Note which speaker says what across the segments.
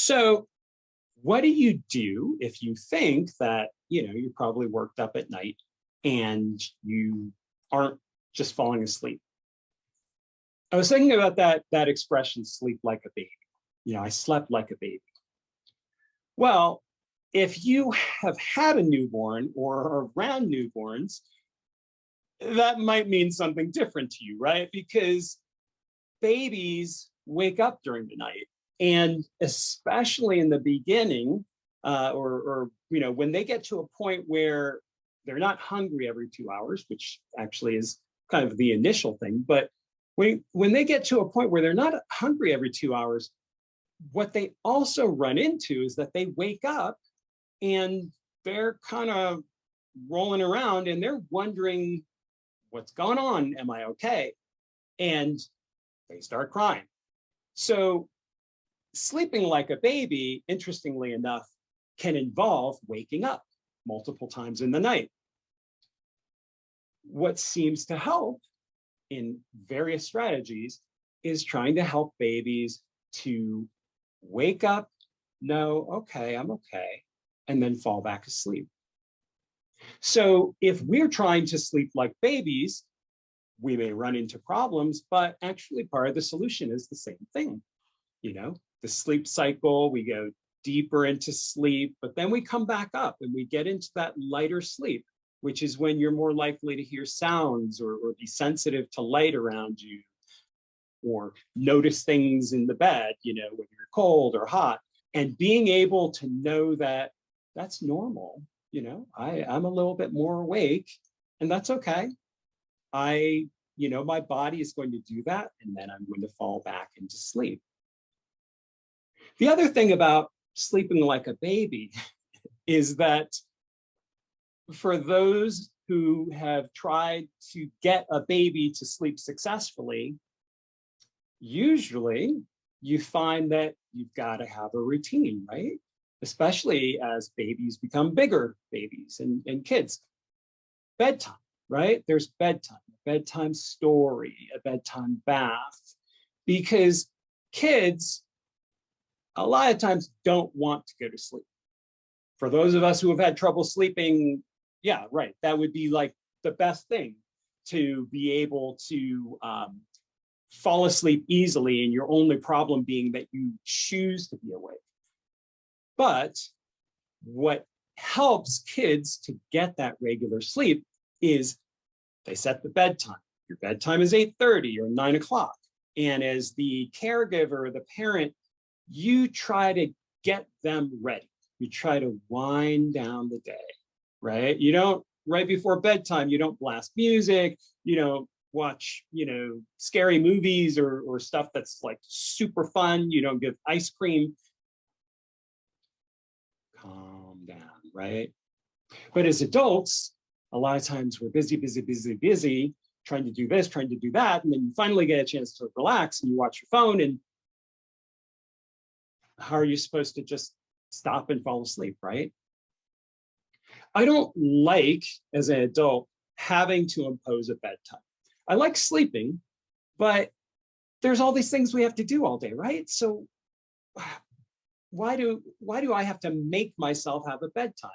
Speaker 1: So what do you do if you think that, you're probably worked up at night and you aren't just falling asleep? I was thinking about that expression, sleep like a baby. I slept like a baby. Well, if you have had a newborn or are around newborns, that might mean something different to you, right? Because babies wake up during the night, and especially in the beginning, when they get to a point where they're not hungry every 2 hours, which actually is kind of the initial thing, but when they get to a point where they're not hungry every 2 hours, what they also run into is that they wake up and they're kind of rolling around and they're wondering, what's going on? Am I okay? And they start crying. So sleeping like a baby, interestingly enough, can involve waking up multiple times in the night. What seems to help in various strategies is trying to help babies to wake up, know, okay, I'm okay, and then fall back asleep. So if we're trying to sleep like babies, we may run into problems, but actually part of the solution is the same thing. The sleep cycle, we go deeper into sleep, but then we come back up and we get into that lighter sleep, which is when you're more likely to hear sounds or be sensitive to light around you, or notice things in the bed, when you're cold or hot, and being able to know that that's normal. I'm a little bit more awake, and that's okay. My body is going to do that, and then I'm going to fall back into sleep. The other thing about sleeping like a baby is that for those who have tried to get a baby to sleep successfully, usually you find that you've got to have a routine, right? Especially as babies become bigger, babies and kids. Bedtime, right? There's bedtime, a bedtime story, a bedtime bath, because kids a lot of times don't want to go to sleep. For those of us who have had trouble sleeping, yeah, right, that would be like the best thing, to be able to fall asleep easily, and your only problem being that you choose to be awake. But what helps kids to get that regular sleep is they set the bedtime. Your bedtime is 8:30 or 9 o'clock. And as the caregiver or the parent, you try to get them ready. You try to wind down the day, right? You don't, right before bedtime, you don't blast music, you don't watch, scary movies or stuff that's like super fun. You don't give ice cream. Calm down, right? But as adults, a lot of times we're busy, trying to do this, trying to do that. And then you finally get a chance to relax and you watch your phone, and how are you supposed to just stop and fall asleep, right? I don't like, as an adult, having to impose a bedtime. I like sleeping, but there's all these things we have to do all day, right? So why do I have to make myself have a bedtime?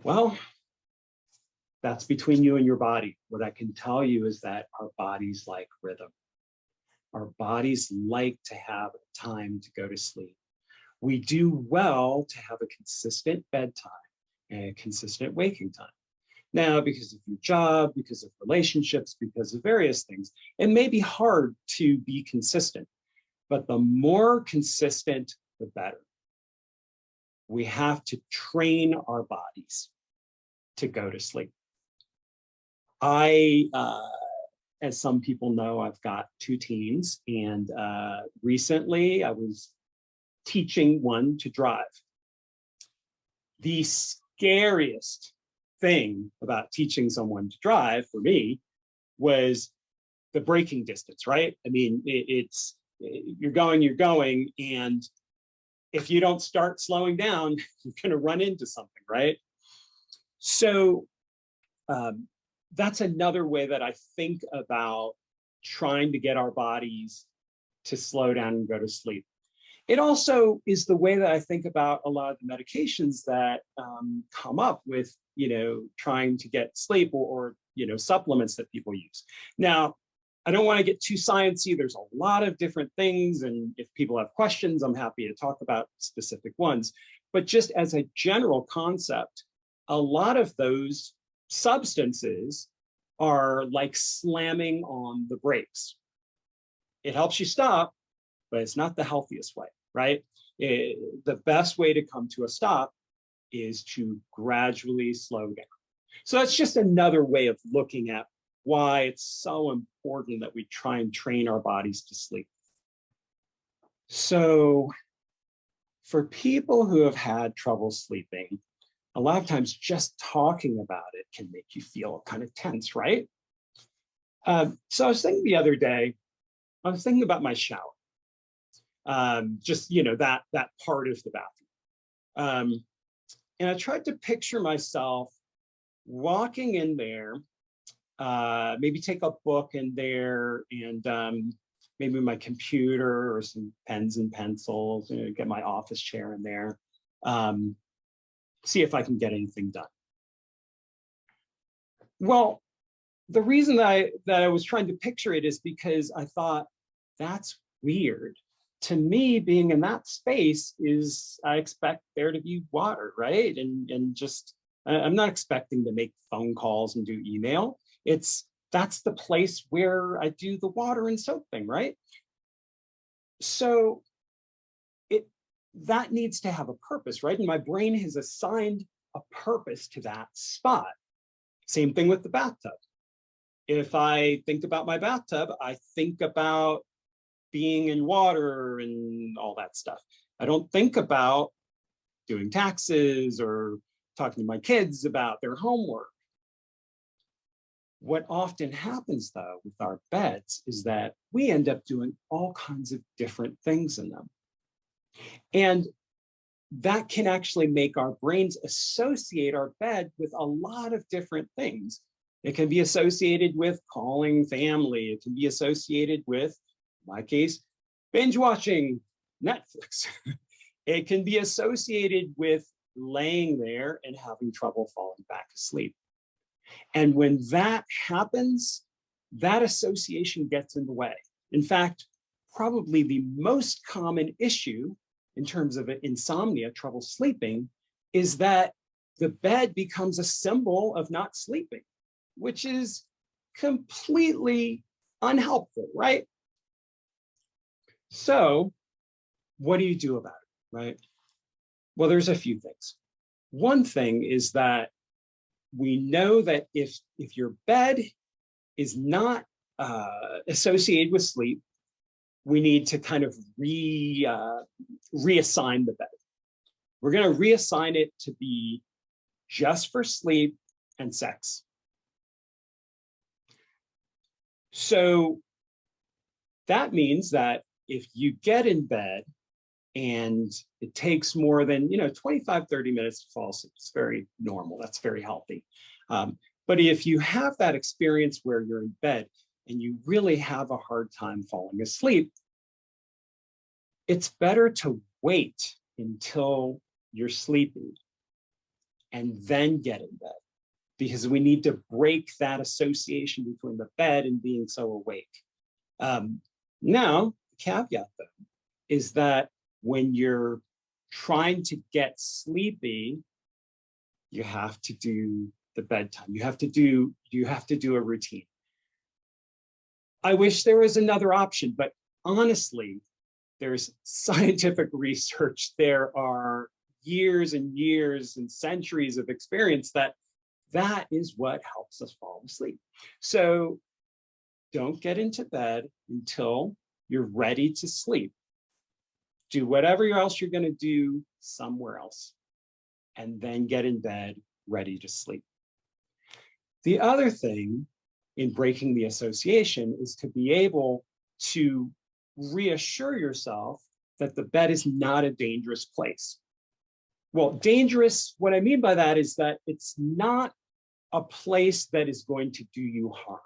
Speaker 1: Well, that's between you and your body. What I can tell you is that our bodies like rhythm. Our bodies like to have time to go to sleep. We do well to have a consistent bedtime and a consistent waking time. Now, because of your job, because of relationships, because of various things, it may be hard to be consistent, but the more consistent, the better. We have to train our bodies to go to sleep. As some people know, I've got 2 teens, and recently I was teaching one to drive. The scariest thing about teaching someone to drive for me was the braking distance, right? I mean, you're going, and if you don't start slowing down, you're going to run into something, right? So that's another way that I think about trying to get our bodies to slow down and go to sleep. It also is the way that I think about a lot of the medications that come up with, trying to get sleep or supplements that people use. Now, I don't want to get too sciencey. There's a lot of different things. And if people have questions, I'm happy to talk about specific ones. But just as a general concept, a lot of those substances are like slamming on the brakes. It helps you stop, but it's not the healthiest way, right? The best way to come to a stop is to gradually slow down. So that's just another way of looking at why it's so important that we try and train our bodies to sleep. So for people who have had trouble sleeping, a lot of times just talking about it can make you feel kind of tense, right? So I was thinking the other day, I was thinking about my shower. Just, that part of the bathroom. And I tried to picture myself walking in there, maybe take a book in there and maybe my computer or some pens and pencils, get my office chair in there, see if I can get anything done. Well, the reason that I was trying to picture it is because I thought that's weird. To me, being in that space is, I expect there to be water, right? And just, I'm not expecting to make phone calls and do email. That's the place where I do the water and soap thing, right? So that needs to have a purpose, right? And my brain has assigned a purpose to that spot. Same thing with the bathtub. If I think about my bathtub, I think about being in water and all that stuff. I don't think about doing taxes or talking to my kids about their homework. What often happens, though, with our beds is that we end up doing all kinds of different things in them. And that can actually make our brains associate our bed with a lot of different things. It can be associated with calling family. It can be associated with, in my case, binge watching Netflix. It can be associated with laying there and having trouble falling back asleep. And when that happens, that association gets in the way. In fact, probably the most common issue in terms of insomnia, trouble sleeping, is that the bed becomes a symbol of not sleeping, which is completely unhelpful, right? So what do you do about it, right? Well, there's a few things. One thing is that we know that if your bed is not associated with sleep, we need to kind of reassign the bed. We're going to reassign it to be just for sleep and sex. So that means that if you get in bed and it takes more than 25, 30 minutes to fall asleep, it's very normal. That's very healthy. But if you have that experience where you're in bed and you really have a hard time falling asleep, it's better to wait until you're sleepy and then get in bed, because we need to break that association between the bed and being so awake. Now, the caveat though, is that when you're trying to get sleepy, you have to do the bedtime. You have to do a routine. I wish there was another option, but honestly, there's scientific research. There are years and years and centuries of experience that is what helps us fall asleep. So don't get into bed until you're ready to sleep. Do whatever else you're going to do somewhere else, and then get in bed ready to sleep. The other thing in breaking the association is to be able to reassure yourself that the bed is not a dangerous place. Well, dangerous, what I mean by that is that it's not a place that is going to do you harm.